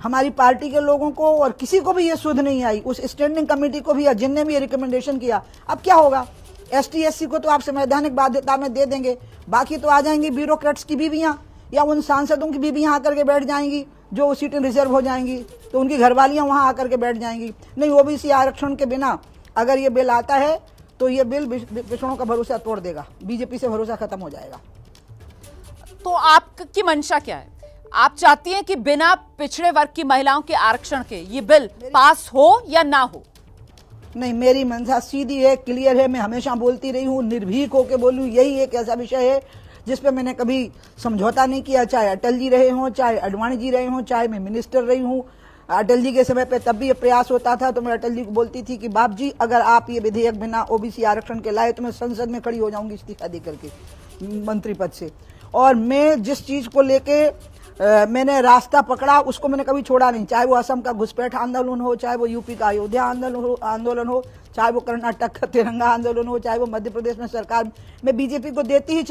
हमारी पार्टी के लोगों को और किसी को भी ये सुध नहीं आई, उस स्टैंडिंग कमेटी को भी या जिनने भी ये रिकमेंडेशन किया। अब क्या होगा, एसटी एससी को तो आप संवैधानिक बाध्यता में दे देंगे, बाकी तो आ जाएंगी ब्यूरोक्रेट्स की बीवियां या उन सांसदों की बीवियां आकर के बैठ जाएंगी जो सीटें रिजर्व हो जाएंगी, तो उनकी घरवालियां वहां आकर के बैठ जाएंगी। नहीं, ओबीसी आरक्षण के बिना अगर ये बिल आता है तो ये बिल पिछड़ों का भरोसा तोड़ देगा, बीजेपी से भरोसा खत्म हो जाएगा। तो आपकी मंशा क्या है? आप चाहती हैं कि बिना पिछड़े वर्ग की महिलाओं के आरक्षण के ये बिल पास हो या ना हो? नहीं, मेरी मंशा सीधी है, क्लियर है। मैं हमेशा बोलती रही हूँ, निर्भीक होकर बोलूँ। यही एक ऐसा विषय है जिस पे मैंने कभी समझौता नहीं किया, चाहे अटल जी रहे हों, चाहे आडवाणी जी रहे हों, चाहे मैं मिनिस्टर रही हूँ। अटल जी के समय पे तब भी ये प्रयास होता था तो मैं अटल जी को बोलती थी कि बाप जी अगर आप ये विधेयक बिना ओबीसी आरक्षण के लाए तो मैं संसद में खड़ी हो जाऊंगी इस्तीफा दे करके मंत्री पद से। और मैं जिस चीज को लेके मैंने रास्ता पकड़ा उसको मैंने कभी छोड़ा नहीं, चाहे वो असम का घुसपैठ आंदोलन हो, चाहे वो यूपी का अयोध्या आंदोलन हो, चाहे वो कर्नाटक का तिरंगा आंदोलन हो, चाहे वो मध्य प्रदेश में सरकार में बीजेपी को देती ही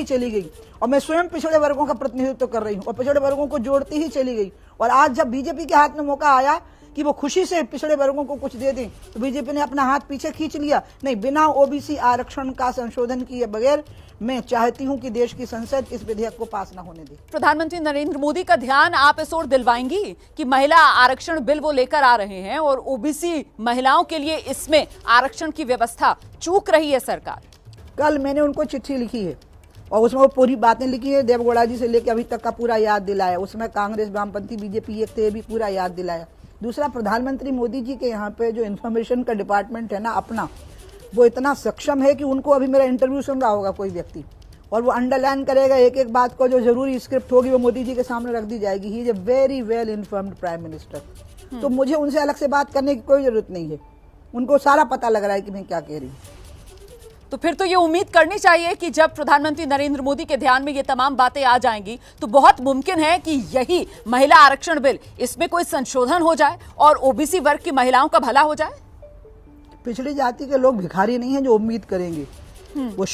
चली गई। और मैं स्वयं पिछड़े वर्गों का प्रतिनिधित्व कर रही हूँ और पिछड़े वर्गों को जोड़ती ही चली गई। और आज जब बीजेपी के हाथ में मौका आया कि वो खुशी से पिछड़े वर्गों को कुछ दे दें तो बीजेपी ने अपना हाथ पीछे खींच लिया। नहीं, बिना ओबीसी आरक्षण का संशोधन किए बगैर मैं चाहती हूं कि देश की संसद इस विधेयक को पास न होने दे। प्रधानमंत्री नरेंद्र मोदी का ध्यान आप इस ओर दिलवाएंगी कि महिला आरक्षण बिल वो लेकर आ रहे हैं और ओबीसी महिलाओं के लिए इसमें आरक्षण की व्यवस्था चूक रही है सरकार। कल मैंने उनको चिट्ठी लिखी है और उसमें वो पूरी बातें लिखी है, देवगौड़ा जी से लेकर अभी तक का पूरा याद दिलाया। उसमें कांग्रेस, वामपंथी, बीजेपी एक थे भी पूरा याद दिलाया। दूसरा, प्रधानमंत्री मोदी जी के यहाँ पे जो इन्फॉर्मेशन का डिपार्टमेंट है ना अपना, वो इतना सक्षम है कि उनको अभी मेरा इंटरव्यू सुन रहा होगा कोई व्यक्ति और वो अंडरलाइन करेगा एक एक बात को, जो जरूरी स्क्रिप्ट होगी वो मोदी जी के सामने रख दी जाएगी। He is a very well informed prime minister. तो मुझे उनसे अलग से बात करने की कोई जरूरत नहीं है, उनको सारा पता लग रहा है कि मैं क्या कह रही हूँ। तो फिर तो ये उम्मीद करनी चाहिए कि जब प्रधानमंत्री नरेंद्र मोदी के ध्यान में ये तमाम बातें आ जाएंगी तो बहुत मुमकिन है कि यही महिला आरक्षण बिल, इसमें कोई संशोधन हो जाए और ओबीसी वर्ग की महिलाओं का भला हो जाए। पिछड़ी जाति के लोग भिखारी नहीं है जो उम्मीद करेंगे, वो